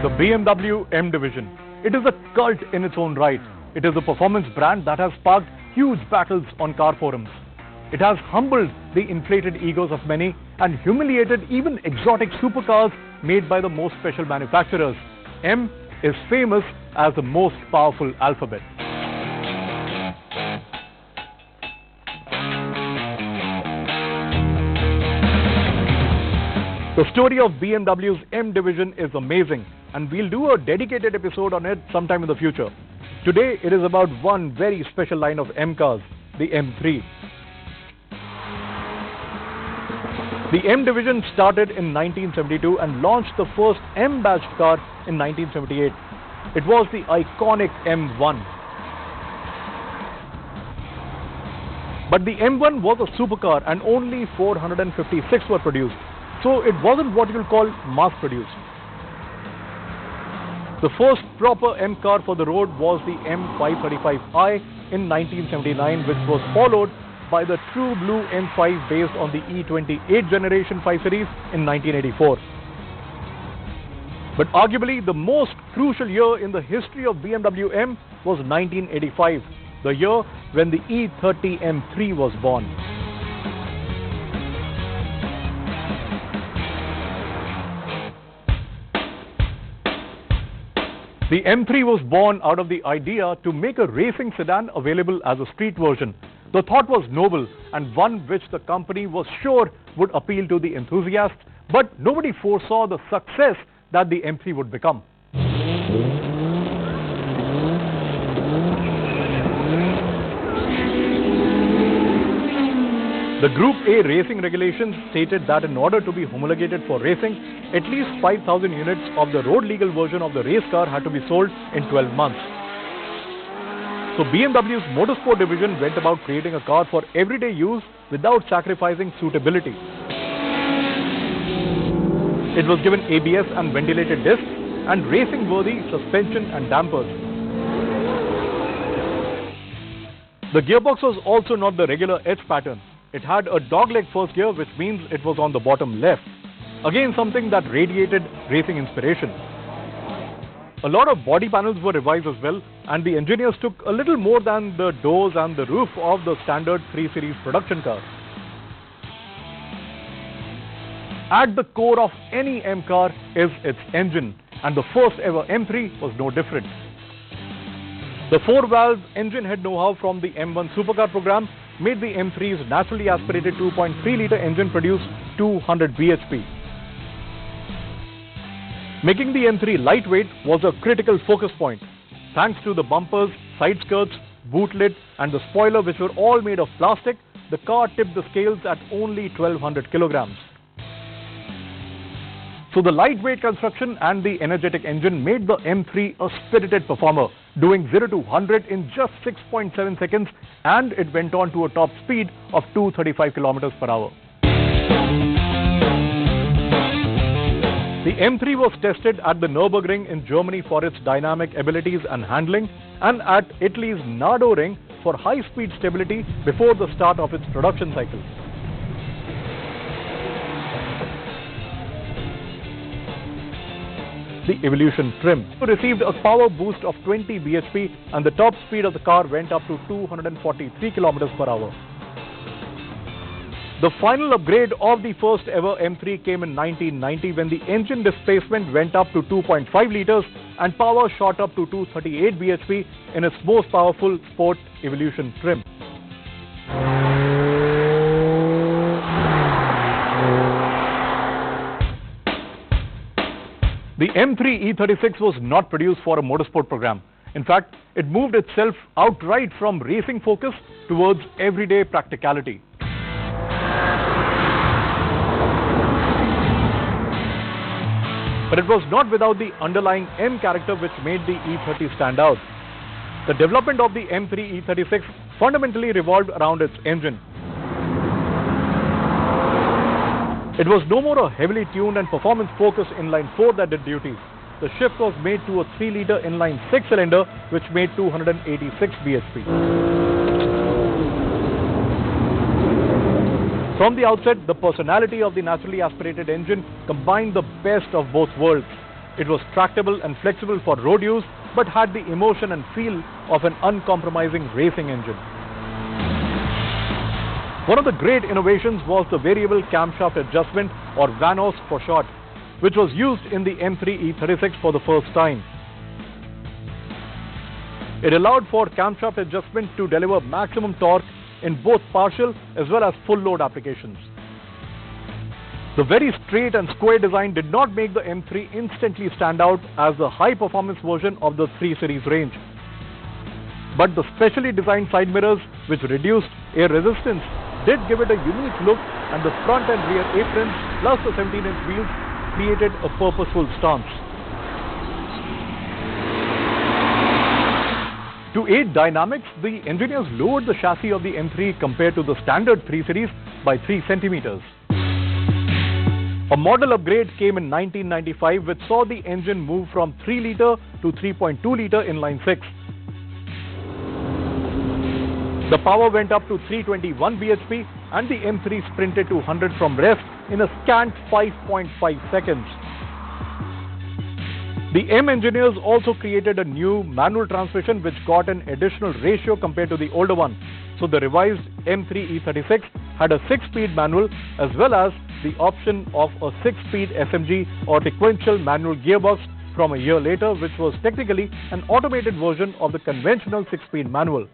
The BMW M division. It is a cult in its own right. It is a performance brand that has sparked huge battles on car forums. It has humbled the inflated egos of many and humiliated even exotic supercars made by the most special manufacturers. M is famous as the most powerful alphabet. The story of BMW's M division is amazing, and we'll do a dedicated episode on it sometime in the future. Today it is about one very special line of M cars, the M3. The M division started in 1972 and launched the first M badged car in 1978. It was the iconic M1. But the M1 was a supercar and only 456 were produced. So it wasn't what you'll call mass-produced. The first proper M car for the road was the M535i in 1979, which was followed by the true blue M5 based on the E28 generation 5 Series in 1984. But arguably the most crucial year in the history of BMW M was 1985, the year when the E30 M3 was born. The M3 was born out of the idea to make a racing sedan available as a street version. The thought was noble and one which the company was sure would appeal to the enthusiasts, but nobody foresaw the success that the M3 would become. The Group A racing regulations stated that in order to be homologated for racing, at least 5,000 units of the road legal version of the race car had to be sold in 12 months. So BMW's motorsport division went about creating a car for everyday use without sacrificing suitability. It was given ABS and ventilated discs and racing-worthy suspension and dampers. The gearbox was also not the regular H pattern. It had a dogleg first gear, which means it was on the bottom left. Again, something that radiated racing inspiration. A lot of body panels were revised as well, and the engineers took a little more than the doors and the roof of the standard 3 Series production car. At the core of any M car is its engine, and the first ever M3 was no different. The 4-valve engine head know-how from the M1 supercar program made the M3's naturally aspirated 2.3-litre engine produce 200 bhp. Making the M3 lightweight was a critical focus point. Thanks to the bumpers, side skirts, boot lid and the spoiler, which were all made of plastic, the car tipped the scales at only 1200 kilograms. So the lightweight construction and the energetic engine made the M3 a spirited performer, doing 0 to 100 in just 6.7 seconds, and it went on to a top speed of 235 kilometers per hour. The M3 was tested at the Nürburgring in Germany for its dynamic abilities and handling, and at Italy's Nardo Ring for high-speed stability before the start of its production cycle. The Evolution trim received a power boost of 20 bhp and the top speed of the car went up to 243 km per hour. The final upgrade of the first ever M3 came in 1990 when the engine displacement went up to 2.5 litres and power shot up to 238 bhp in its most powerful Sport Evolution trim. The M3 E36 was not produced for a motorsport program. In fact, it moved itself outright from racing focus towards everyday practicality. But it was not without the underlying M character which made the E30 stand out. The development of the M3 E36 fundamentally revolved around its engine. It was no more a heavily tuned and performance-focused inline-4 that did duty. The shift was made to a 3-litre inline 6-cylinder which made 286 bhp. From the outset, the personality of the naturally aspirated engine combined the best of both worlds. It was tractable and flexible for road use, but had the emotion and feel of an uncompromising racing engine. One of the great innovations was the variable camshaft adjustment, or WION for short, which was used in the M3 E36 for the first time. It allowed for camshaft adjustment to deliver maximum torque in both partial as well as full load applications. The very straight and square design did not make the M3 instantly stand out as the high-performance version of the 3 Series range. But the specially designed side mirrors, which reduced air resistance, did give it a unique look, and the front and rear aprons plus the 17-inch wheels created a purposeful stance. To aid dynamics, the engineers lowered the chassis of the M3 compared to the standard 3 Series by 3 centimeters. A model upgrade came in 1995, which saw the engine move from 3-litre to 3.2-litre inline-6. The power went up to 321 bhp and the M3 sprinted to 100 from rest in a scant 5.5 seconds. The M engineers also created a new manual transmission which got an additional ratio compared to the older one. So the revised M3 E36 had a 6-speed manual as well as the option of a 6-speed SMG or sequential manual gearbox from a year later, which was technically an automated version of the conventional 6-speed manual.